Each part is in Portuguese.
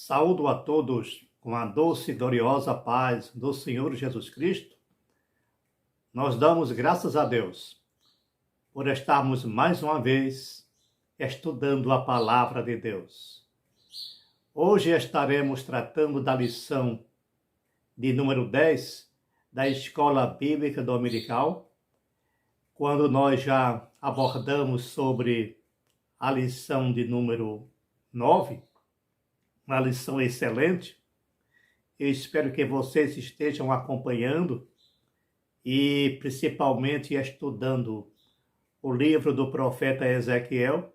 Saúdo a todos com a doce e gloriosa paz do Senhor Jesus Cristo. Nós damos graças a Deus por estarmos mais uma vez estudando a palavra de Deus. Hoje estaremos tratando da lição de número 10 da Escola Bíblica Dominical, quando nós já abordamos sobre a lição de número 9, uma lição excelente. Eu espero que vocês estejam acompanhando e principalmente estudando o livro do profeta Ezequiel.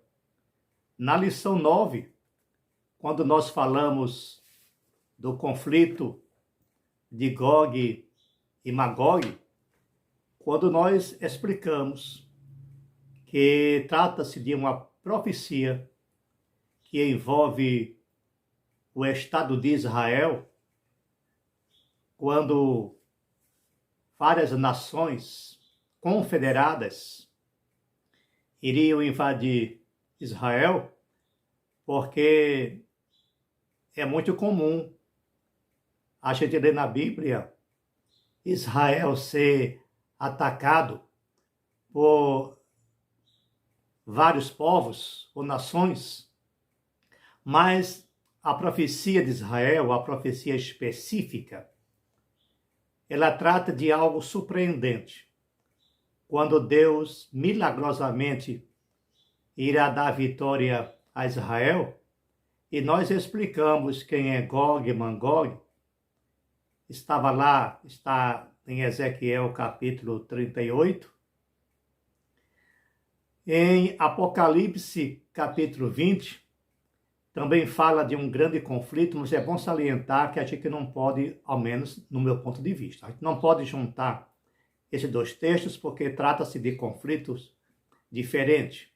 Na lição 9, quando nós falamos do conflito de Gog e Magog, quando nós explicamos que trata-se de uma profecia que envolve o Estado de Israel, quando várias nações confederadas iriam invadir Israel, porque é muito comum a gente ler na Bíblia Israel ser atacado por vários povos ou nações, mas a profecia de Israel, a profecia específica, ela trata de algo surpreendente. Quando Deus milagrosamente irá dar vitória a Israel, e nós explicamos quem é Gog e Magog, estava lá, está em Ezequiel capítulo 38. Em Apocalipse capítulo 20, também fala de um grande conflito, mas é bom salientar que a gente não pode, ao menos no meu ponto de vista, a gente não pode juntar esses dois textos porque trata-se de conflitos diferentes.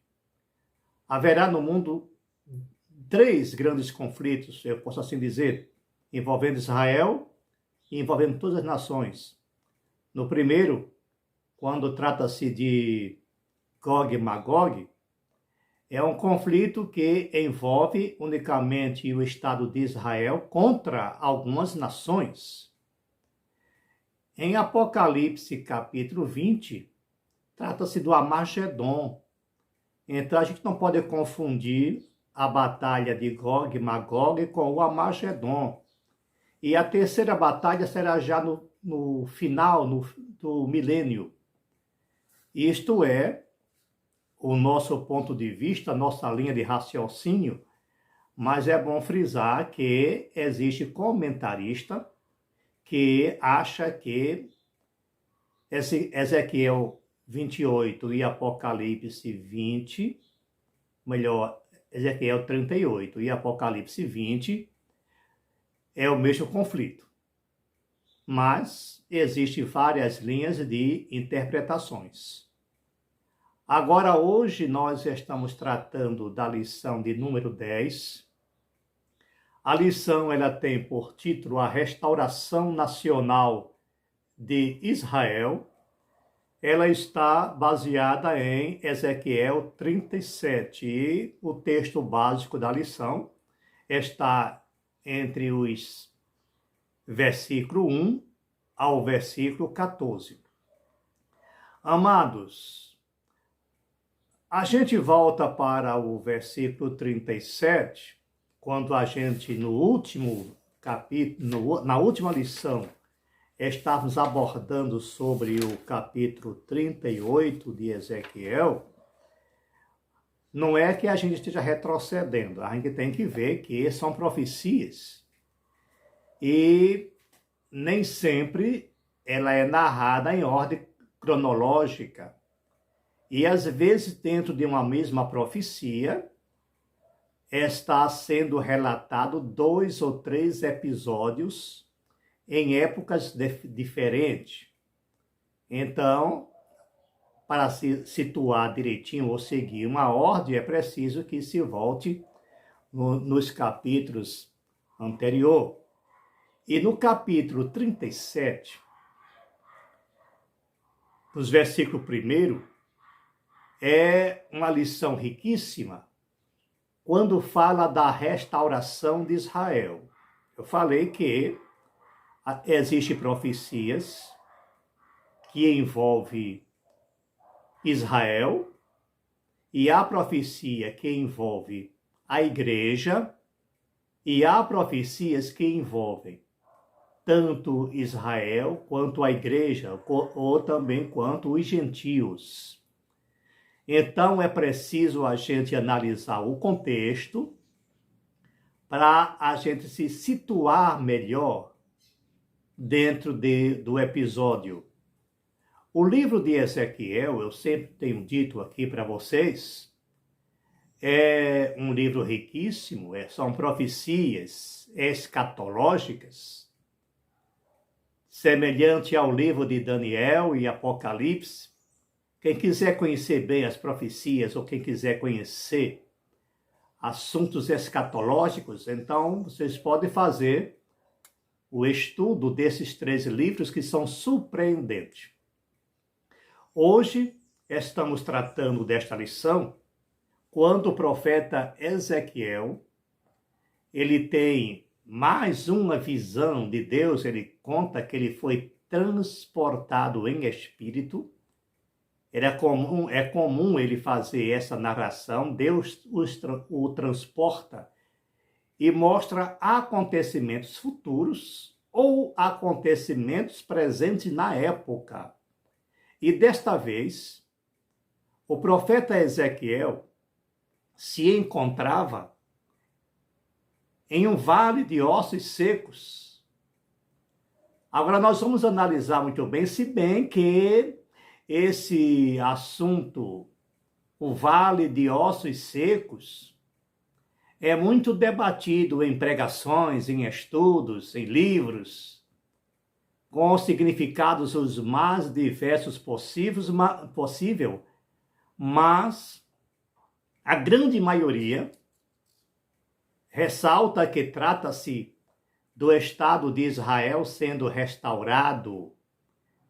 Haverá no mundo 3 grandes conflitos, eu posso assim dizer, envolvendo Israel e envolvendo todas as nações. No primeiro, quando trata-se de Gog e Magog, é um conflito que envolve unicamente o Estado de Israel contra algumas nações. Em Apocalipse capítulo 20, trata-se do Armagedon. Então a gente não pode confundir a batalha de Gog e Magog com o Armagedon. E a terceira batalha será já no final do milênio. Isto é, o nosso ponto de vista, a nossa linha de raciocínio, mas é bom frisar que existe comentarista que acha que Ezequiel 28 e Apocalipse 20, melhor, Ezequiel 38 e Apocalipse 20 é o mesmo conflito. Mas existem várias linhas de interpretações. Agora, hoje, nós estamos tratando da lição de número 10. A lição ela tem por título A Restauração Nacional de Israel. Ela está baseada em Ezequiel 37. E o texto básico da lição está entre os versículo 1 ao versículo 14. Amados, a gente volta para o versículo 37, quando a gente, no último capítulo, na última lição, estávamos abordando sobre o capítulo 38 de Ezequiel. Não é que a gente esteja retrocedendo, a gente tem que ver que são profecias. E nem sempre ela é narrada em ordem cronológica. E às vezes, dentro de uma mesma profecia, está sendo relatado 2 ou 3 episódios em épocas diferentes. Então, para se situar direitinho ou seguir uma ordem, é preciso que se volte nos capítulos anteriores. E no capítulo 37, nos versículos 1, é uma lição riquíssima, quando fala da restauração de Israel. Eu falei que existem profecias que envolvem Israel e há profecia que envolve a igreja e há profecias que envolvem tanto Israel quanto a igreja ou também quanto os gentios. Então é preciso a gente analisar o contexto para a gente se situar melhor dentro do episódio. O livro de Ezequiel, eu sempre tenho dito aqui para vocês, é um livro riquíssimo, são profecias escatológicas, semelhante ao livro de Daniel e Apocalipse. Quem quiser conhecer bem as profecias ou quem quiser conhecer assuntos escatológicos, então vocês podem fazer o estudo desses 13 livros que são surpreendentes. Hoje estamos tratando desta lição quando o profeta Ezequiel, ele tem mais uma visão de Deus. Ele conta que ele foi transportado em espírito. É comum ele fazer essa narração. Deus o transporta e mostra acontecimentos futuros ou acontecimentos presentes na época. E desta vez, o profeta Ezequiel se encontrava em um vale de ossos secos. Agora nós vamos analisar muito bem, se bem que esse assunto, o vale de ossos secos, é muito debatido em pregações, em estudos, em livros, com significados os mais diversos possível, mas a grande maioria ressalta que trata-se do Estado de Israel sendo restaurado.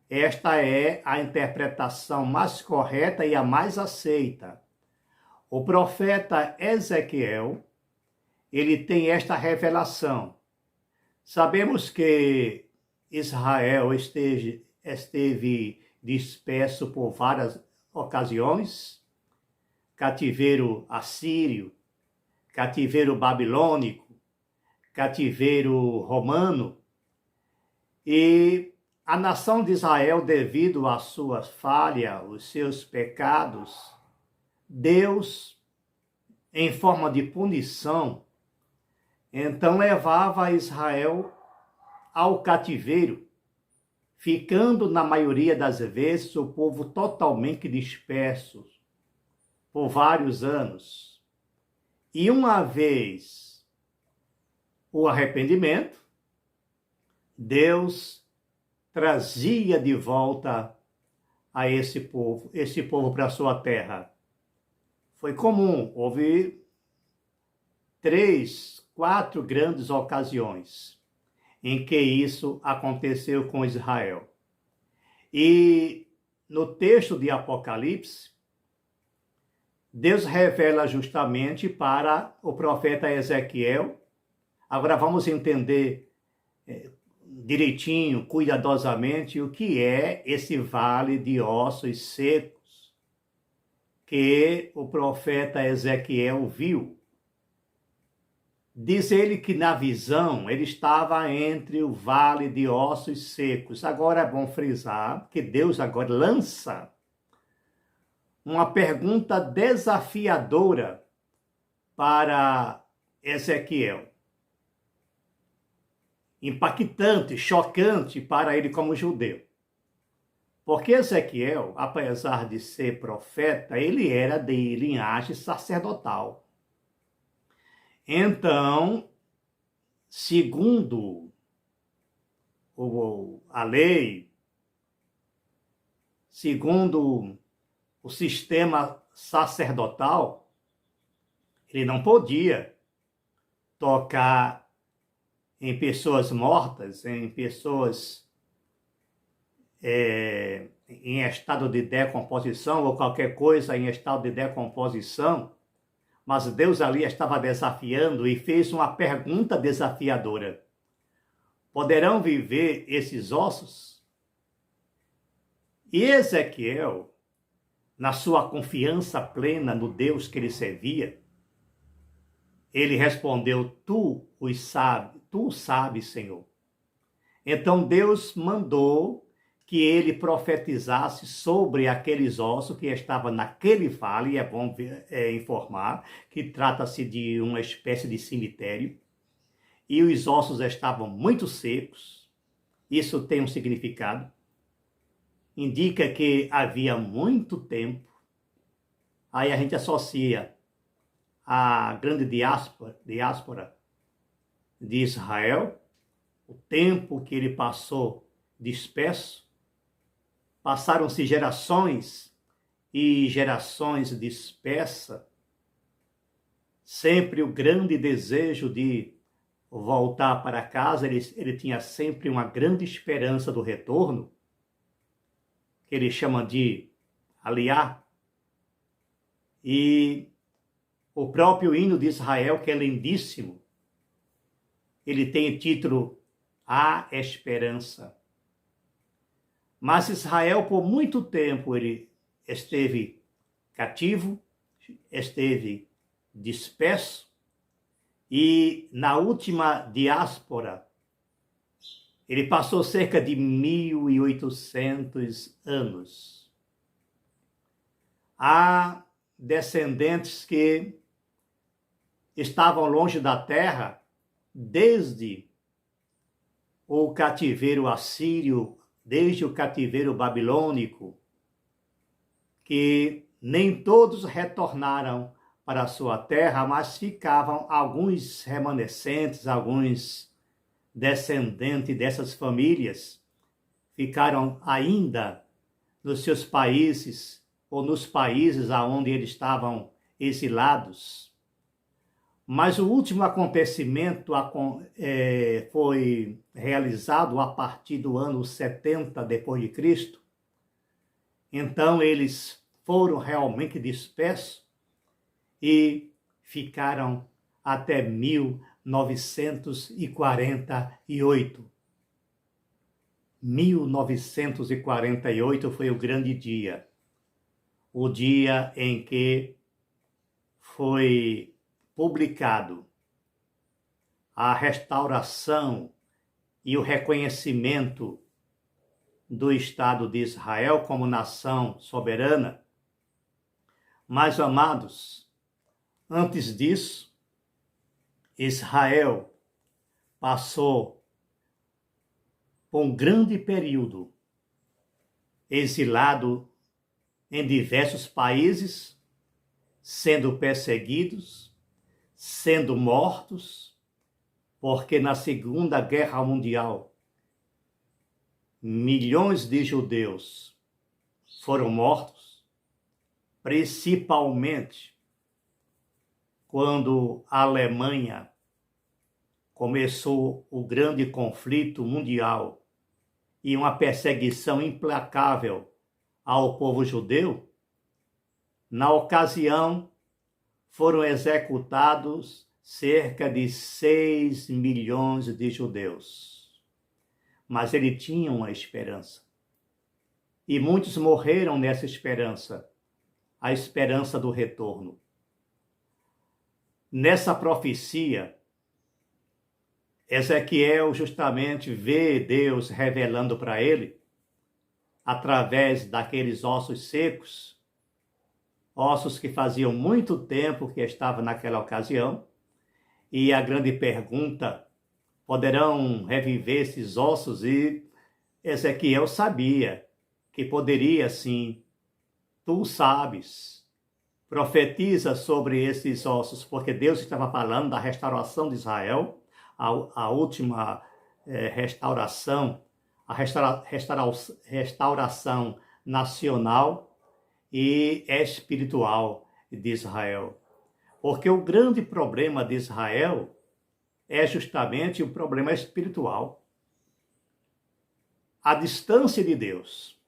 Esta é a interpretação mais correta e a mais aceita. O profeta Ezequiel, ele tem esta revelação. Sabemos que Israel esteve disperso por várias ocasiões, cativeiro assírio, cativeiro babilônico, cativeiro romano, e a nação de Israel, devido à sua falha, os seus pecados, Deus, em forma de punição, então levava Israel ao cativeiro, ficando na maioria das vezes o povo totalmente disperso por vários anos. E uma vez o arrependimento, Deus trazia de volta a esse povo para a sua terra. Foi comum, houve 3, 4 grandes ocasiões em que isso aconteceu com Israel. E no texto de Apocalipse, Deus revela justamente para o profeta Ezequiel. Agora vamos entender direitinho, cuidadosamente, o que é esse vale de ossos secos que o profeta Ezequiel viu. Diz ele que na visão ele estava entre o vale de ossos secos. Agora é bom frisar que Deus agora lança uma pergunta desafiadora para Ezequiel. Impactante, chocante para ele como judeu. Porque Ezequiel, apesar de ser profeta, ele era de linhagem sacerdotal. Então, segundo a lei, segundo o sistema sacerdotal, ele não podia tocar em pessoas mortas, em pessoas em estado de decomposição ou qualquer coisa em estado de decomposição, Mas Deus ali estava desafiando e fez uma pergunta desafiadora: poderão viver esses ossos? E Ezequiel, na sua confiança plena no Deus que ele servia, ele respondeu: tu o sabes, Senhor. Então Deus mandou que ele profetizasse sobre aqueles ossos que estavam naquele vale. É bom informar que trata-se de uma espécie de cemitério, e os ossos estavam muito secos. Isso tem um significado. Indica que havia muito tempo. Aí a gente associa a grande diáspora de Israel, o tempo que ele passou disperso. Passaram-se gerações e gerações dispersas, sempre o grande desejo de voltar para casa. Ele tinha sempre uma grande esperança do retorno, que ele chama de aliar. E o próprio hino de Israel, que é lindíssimo, ele tem o título A Esperança. Mas Israel, por muito tempo, ele esteve cativo, esteve disperso, e na última diáspora, ele passou cerca de 1.800 anos. Há descendentes que estavam longe da terra desde o cativeiro assírio, desde o cativeiro babilônico, que nem todos retornaram para a sua terra, mas ficavam alguns remanescentes, alguns descendentes dessas famílias, ficaram ainda nos seus países, ou nos países aonde eles estavam exilados. Mas o último acontecimento foi realizado a partir do ano 70 depois de Cristo. Então eles foram realmente dispersos e ficaram até 1948. 1948 foi o grande dia. O dia em que foi publicado a restauração e o reconhecimento do Estado de Israel como nação soberana. Mas, amados, antes disso, Israel passou por um grande período exilado em diversos países, sendo perseguidos, sendo mortos, porque na Segunda Guerra Mundial, milhões de judeus foram mortos, principalmente quando a Alemanha começou o grande conflito mundial e uma perseguição implacável ao povo judeu. Na ocasião, foram executados cerca de 6 milhões de judeus. Mas ele tinha uma esperança. E muitos morreram nessa esperança, a esperança do retorno. Nessa profecia, Ezequiel justamente vê Deus revelando para ele, através daqueles ossos secos, ossos que faziam muito tempo que estavam naquela ocasião, e a grande pergunta: poderão reviver esses ossos? E Ezequiel sabia que poderia sim. Tu sabes, profetiza sobre esses ossos, porque Deus estava falando da restauração de Israel, a última restauração, a restauração nacional e espiritual de Israel. Porque o grande problema de Israel é justamente o problema espiritual. A distância de Deus.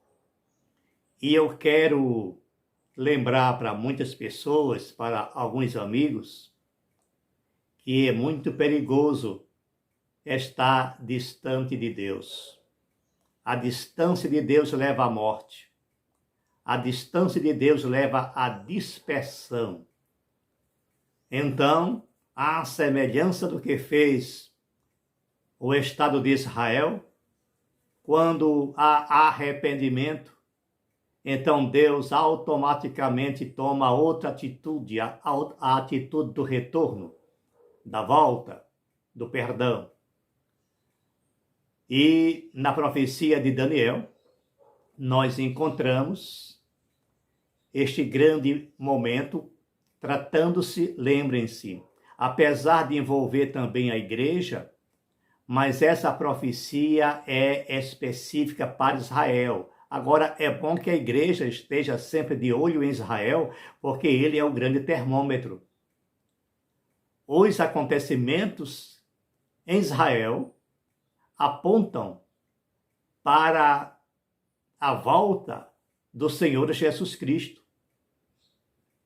E eu quero lembrar para muitas pessoas, para alguns amigos, que é muito perigoso estar distante de Deus. A distância de Deus leva à morte. A distância de Deus leva à dispersão. Então, à semelhança do que fez o Estado de Israel, quando há arrependimento, então Deus automaticamente toma outra atitude, a atitude do retorno, da volta, do perdão. E na profecia de Daniel, nós encontramos este grande momento, tratando-se, lembrem-se, apesar de envolver também a igreja, mas essa profecia é específica para Israel. Agora, é bom que a igreja esteja sempre de olho em Israel, porque ele é o grande termômetro. Os acontecimentos em Israel apontam para a volta do Senhor Jesus Cristo.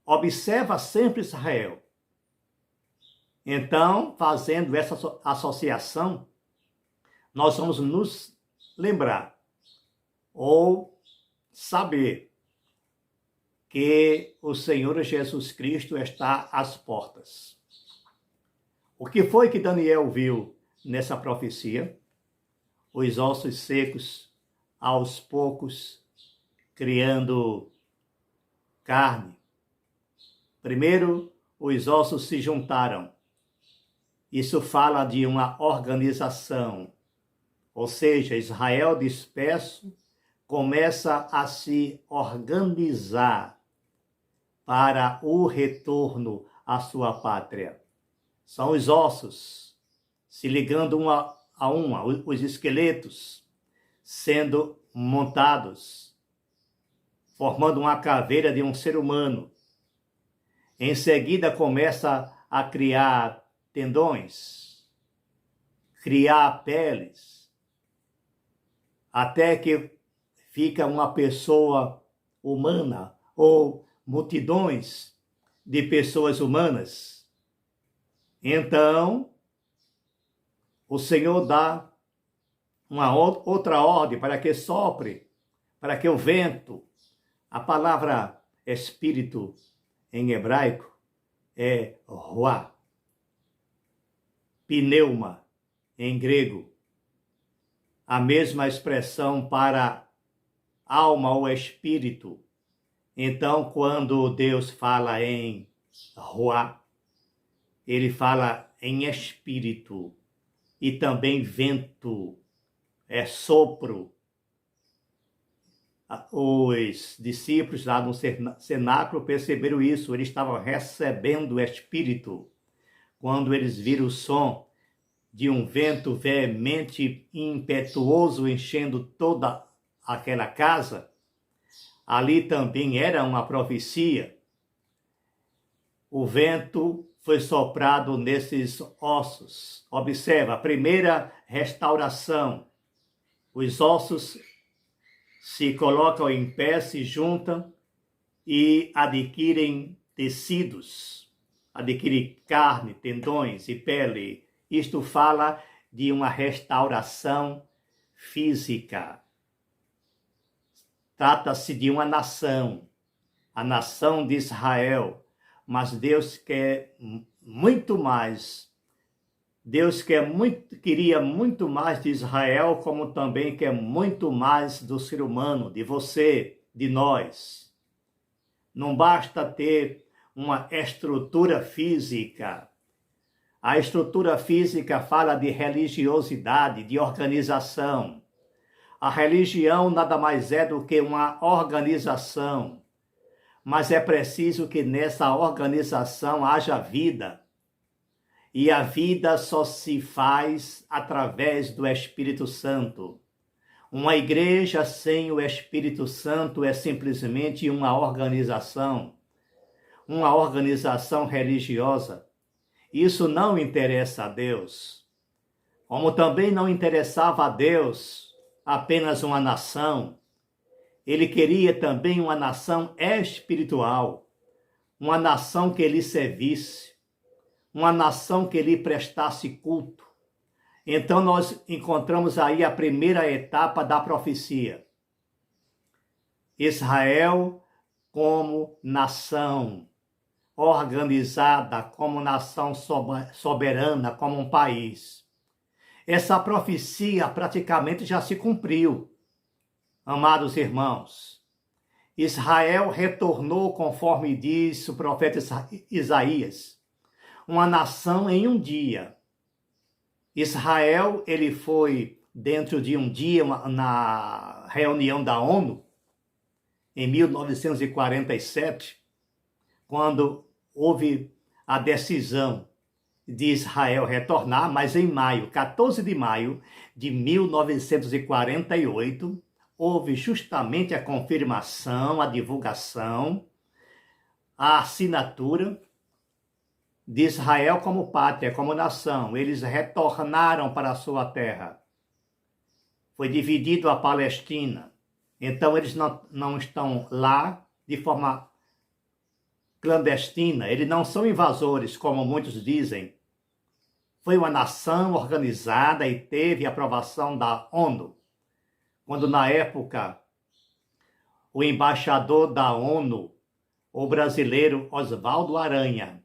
Observa sempre Israel. Então, fazendo essa associação, nós vamos nos lembrar ou saber que o Senhor Jesus Cristo está às portas. O que foi que Daniel viu nessa profecia? Os ossos secos, aos poucos, criando carne. Primeiro, os ossos se juntaram. Isso fala de uma organização, ou seja, Israel disperso começa a se organizar para o retorno à sua pátria. São os ossos se ligando uma a uma, os esqueletos sendo montados, formando uma caveira de um ser humano. Em seguida começa a criar tendões, criar peles, até que fica uma pessoa humana ou multidões de pessoas humanas. Então, o Senhor dá uma outra ordem para que sopre, para que o vento, a palavra espírito em hebraico é ruá, pneuma em grego, a mesma expressão para alma ou espírito. Então, quando Deus fala em ruá, ele fala em espírito e também vento, é sopro. Os discípulos lá no cenáculo perceberam isso, eles estavam recebendo o Espírito. Quando eles viram o som de um vento veemente e impetuoso enchendo toda aquela casa, ali também era uma profecia. O vento foi soprado nesses ossos. Observa, a primeira restauração. Os ossos se colocam em pé, se juntam e adquirem tecidos, adquirem carne, tendões e pele. Isto fala de uma restauração física. Trata-se de uma nação, a nação de Israel, mas Deus quer muito mais. Deus queria muito mais de Israel, como também quer muito mais do ser humano, de você, de nós. Não basta ter uma estrutura física. A estrutura física fala de religiosidade, de organização. A religião nada mais é do que uma organização. Mas é preciso que nessa organização haja vida. E a vida só se faz através do Espírito Santo. Uma igreja sem o Espírito Santo é simplesmente uma organização religiosa. Isso não interessa a Deus. Como também não interessava a Deus apenas uma nação. Ele queria também uma nação espiritual, uma nação que lhe servisse, uma nação que lhe prestasse culto. Então nós encontramos aí a primeira etapa da profecia. Israel como nação organizada, como nação soberana, como um país. Essa profecia praticamente já se cumpriu, amados irmãos. Israel retornou, conforme diz o profeta Isaías, uma nação em um dia. Israel, ele foi dentro de um dia na reunião da ONU, em 1947, quando houve a decisão de Israel retornar, mas em maio, 14 de maio de 1948, houve justamente a confirmação, a divulgação, a assinatura de Israel como pátria, como nação. Eles retornaram para a sua terra. Foi dividido a Palestina. Então eles não estão lá de forma clandestina. Eles não são invasores, como muitos dizem. Foi uma nação organizada e teve aprovação da ONU. Quando na época o embaixador da ONU, o brasileiro Oswaldo Aranha,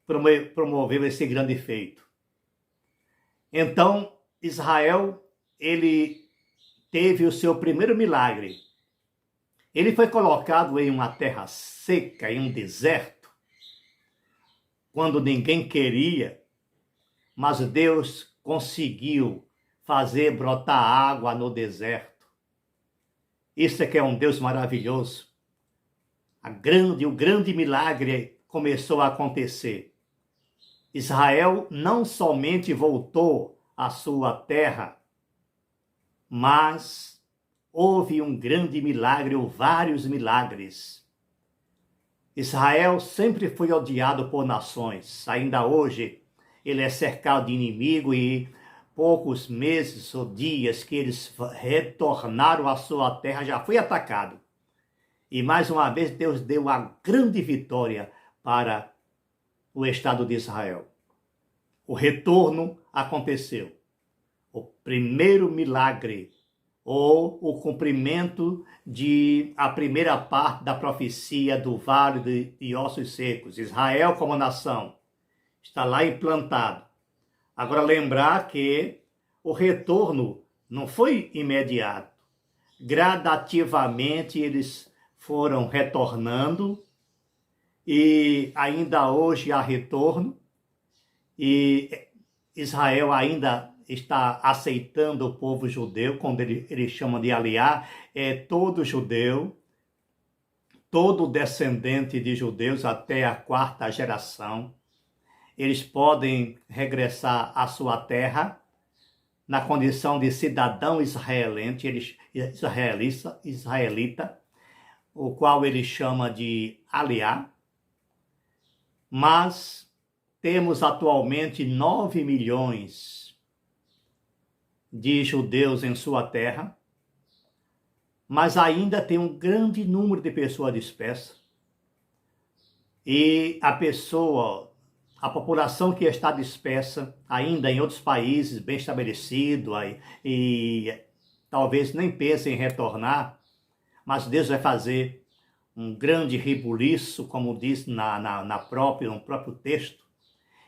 promoveu esse grande feito. Então, Israel, ele teve o seu primeiro milagre. Ele foi colocado em uma terra seca, em um deserto, quando ninguém queria, mas Deus conseguiu fazer brotar água no deserto. Isso é que é um Deus maravilhoso. O grande milagre começou a acontecer. Israel não somente voltou à sua terra, mas houve um grande milagre, ou vários milagres. Israel sempre foi odiado por nações. Ainda hoje, ele é cercado de inimigo e poucos meses ou dias que eles retornaram à sua terra, já foi atacado. E mais uma vez, Deus deu a grande vitória para o Estado de Israel. O retorno aconteceu. O primeiro milagre, ou o cumprimento de a primeira parte da profecia do Vale de Ossos Secos. Israel como nação está lá implantado. Agora lembrar que o retorno não foi imediato. Gradativamente eles foram retornando e ainda hoje há retorno. E Israel ainda está aceitando o povo judeu, quando ele chama de aliar, é todo judeu, todo descendente de judeus até a 4ª geração. Eles podem regressar à sua terra na condição de cidadão israelita, o qual ele chama de aliar, mas temos atualmente 9 milhões de judeus em sua terra, mas ainda tem um grande número de pessoas dispersas. E a população que está dispersa ainda em outros países bem estabelecidos e talvez nem pense em retornar, mas Deus vai fazer um grande rebuliço, como diz no próprio texto,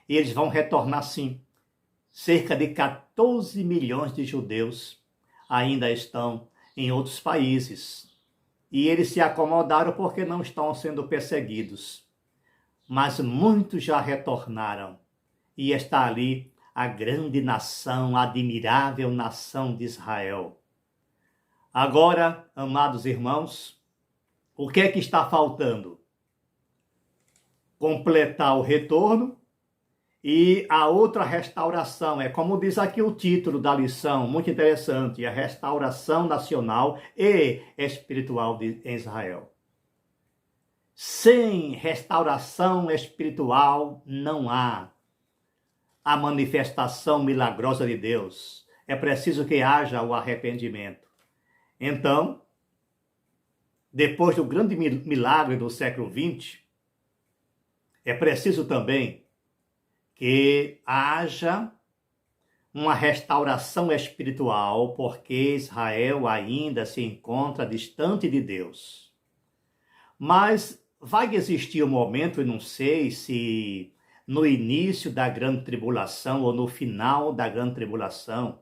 e eles vão retornar sim. Cerca de 14 milhões de judeus ainda estão em outros países. E eles se acomodaram porque não estão sendo perseguidos. Mas muitos já retornaram. E está ali a grande nação, a admirável nação de Israel. Agora, amados irmãos, o que é que está faltando? Completar o retorno. E a outra restauração, é como diz aqui o título da lição, muito interessante, a restauração nacional e espiritual em Israel. Sem restauração espiritual não há a manifestação milagrosa de Deus. É preciso que haja o arrependimento. Então, depois do grande milagre do século XX, é preciso também que haja uma restauração espiritual, porque Israel ainda se encontra distante de Deus. Mas vai existir um momento, eu não sei se no início da grande tribulação ou no final da grande tribulação,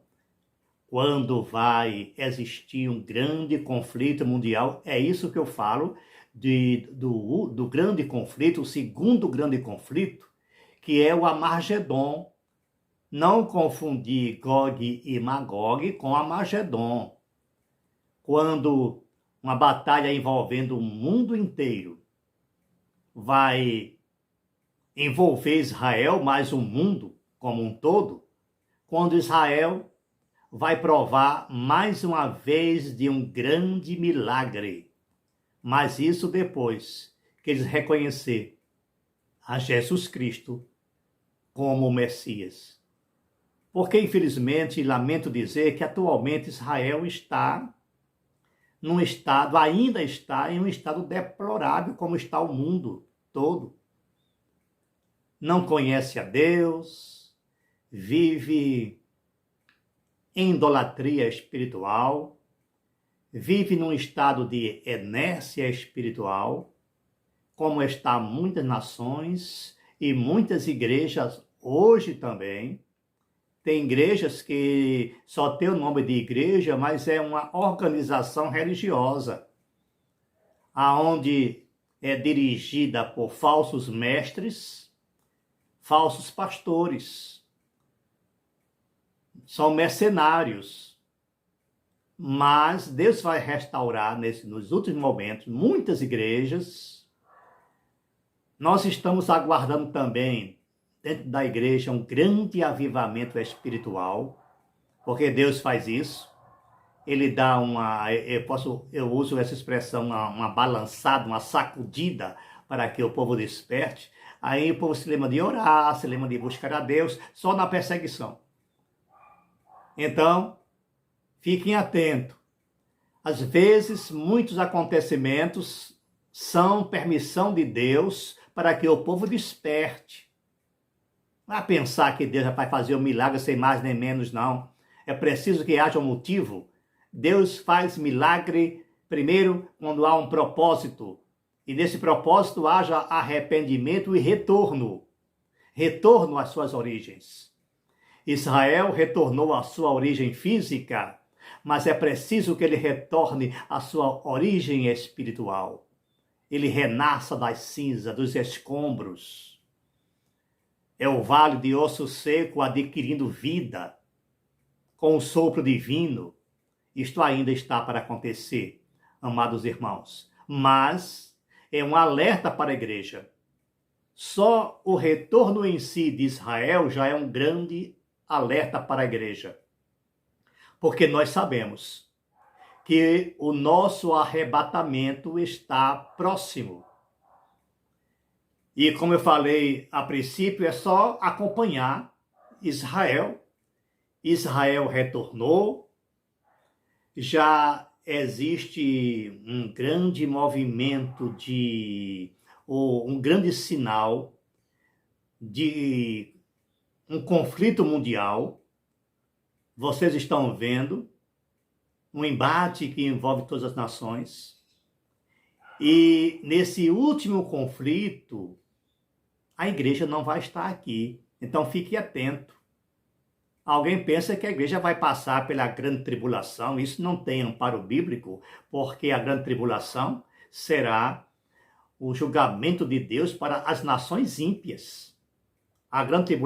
quando vai existir um grande conflito mundial. É isso que eu falo do grande conflito, o segundo grande conflito, que é o Armagedon. Não confundir Gog e Magog com Armagedon, quando uma batalha envolvendo o mundo inteiro vai envolver Israel, mais o mundo como um todo, quando Israel vai provar mais uma vez de um grande milagre. Mas isso depois que eles reconhecer a Jesus Cristo como o Messias. Porque, infelizmente, lamento dizer que atualmente Israel está num estado, ainda está em um estado deplorável, como está o mundo todo. Não conhece a Deus, vive em idolatria espiritual, vive num estado de inércia espiritual, como está muitas nações e muitas igrejas hoje também. Tem igrejas que só tem o nome de igreja, mas é uma organização religiosa, aonde é dirigida por falsos mestres, falsos pastores. São mercenários. Mas Deus vai restaurar nos últimos momentos muitas igrejas. Nós estamos aguardando também dentro da igreja um grande avivamento espiritual, porque Deus faz isso. Ele dá eu uso essa expressão, uma balançada, uma sacudida para que o povo desperte. Aí o povo se lembra de orar, se lembra de buscar a Deus, só na perseguição. Então, fiquem atentos. Às vezes, muitos acontecimentos são permissão de Deus para que o povo desperte. Não é pensar que Deus já vai fazer um milagre sem mais nem menos, não. É preciso que haja um motivo. Deus faz milagre primeiro quando há um propósito. E nesse propósito haja arrependimento e retorno. Retorno às suas origens. Israel retornou à sua origem física, mas é preciso que ele retorne à sua origem espiritual. Ele renasça das cinzas, dos escombros. É o vale de osso seco adquirindo vida com o sopro divino. Isto ainda está para acontecer, amados irmãos. Mas é um alerta para a igreja. Só o retorno em si de Israel já é um grande alerta para a igreja. Porque nós sabemos que o nosso arrebatamento está próximo. E como eu falei a princípio, é só acompanhar Israel. Israel retornou, já existe um grande movimento um grande sinal de um conflito mundial. Vocês estão vendo um embate que envolve todas as nações. E nesse último conflito, a igreja não vai estar aqui. Então fique atento. Alguém pensa que a igreja vai passar pela grande tribulação. Isso não tem amparo bíblico, porque a grande tribulação será o julgamento de Deus para as nações ímpias. A grande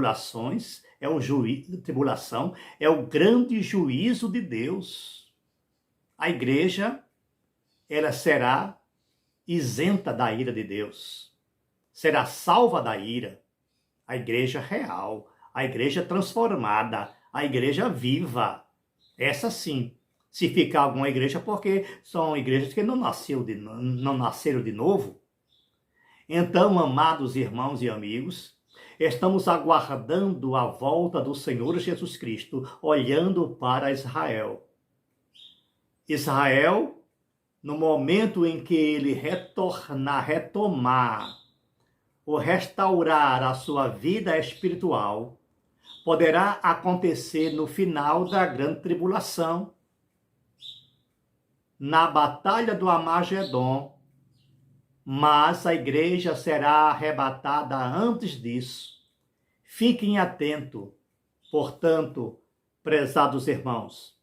tribulação é o grande juízo de Deus. A igreja, ela será isenta da ira de Deus. Será salva da ira. A igreja real, a igreja transformada, a igreja viva. Essa sim. Se ficar alguma igreja, porque são igrejas que não nasceram de novo. Então, amados irmãos e amigos, estamos aguardando a volta do Senhor Jesus Cristo, olhando para Israel. Israel no momento em que ele retomar ou restaurar a sua vida espiritual, poderá acontecer no final da grande tribulação, na batalha do Armagedon, mas a igreja será arrebatada antes disso. Fiquem atentos, portanto, prezados irmãos,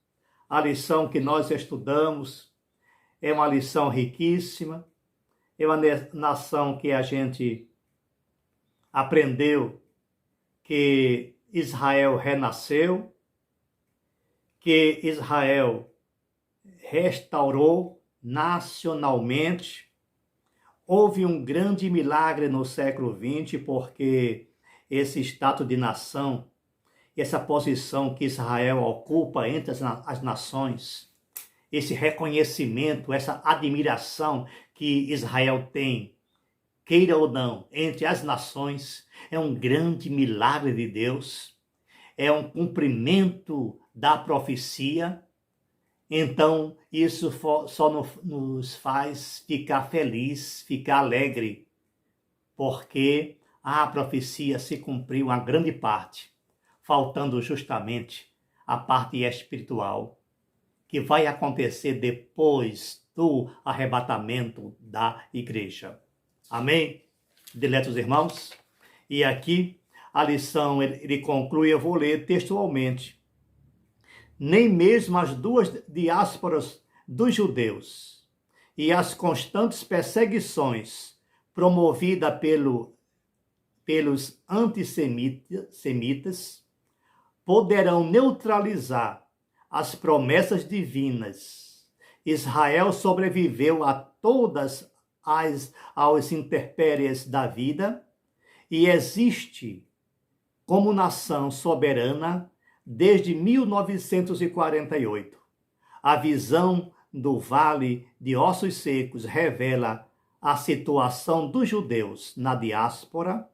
a lição que nós estudamos é uma lição riquíssima, é uma nação que a gente aprendeu que Israel renasceu, que Israel restaurou nacionalmente. Houve um grande milagre no século XX, porque esse status de nação, essa posição que Israel ocupa entre as nações, esse reconhecimento, essa admiração que Israel tem, queira ou não, entre as nações, é um grande milagre de Deus, é um cumprimento da profecia. Então, isso só nos faz ficar feliz, ficar alegre, porque a profecia se cumpriu a grande parte, faltando justamente a parte espiritual, que vai acontecer depois do arrebatamento da igreja. Amém? Diletos irmãos? E aqui a lição ele conclui, eu vou ler textualmente. Nem mesmo as duas diásporas dos judeus e as constantes perseguições promovidas pelos antissemitas poderão neutralizar as promessas divinas. Israel sobreviveu a todas as intempéries da vida e existe como nação soberana desde 1948. A visão do Vale de Ossos Secos revela a situação dos judeus na diáspora,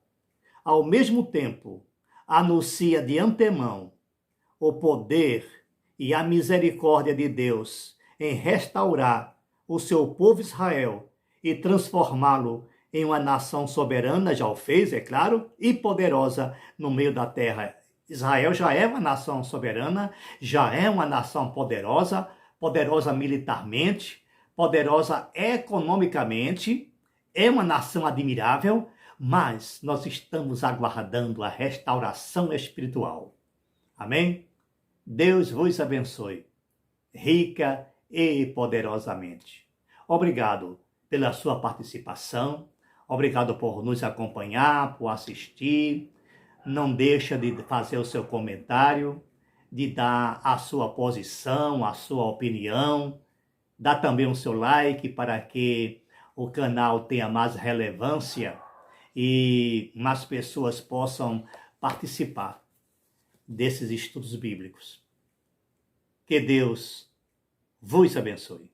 ao mesmo tempo anuncia de antemão o poder e a misericórdia de Deus em restaurar o seu povo Israel e transformá-lo em uma nação soberana, já o fez, é claro, e poderosa no meio da terra. Israel já é uma nação soberana, já é uma nação poderosa, poderosa militarmente, poderosa economicamente, é uma nação admirável, mas nós estamos aguardando a restauração espiritual. Amém? Deus vos abençoe, rica e poderosamente. Obrigado pela sua participação, obrigado por nos acompanhar, por assistir. Não deixa de fazer o seu comentário, de dar a sua posição, a sua opinião. Dá também o seu like para que o canal tenha mais relevância e mais pessoas possam participar desses estudos bíblicos. Que Deus vos abençoe.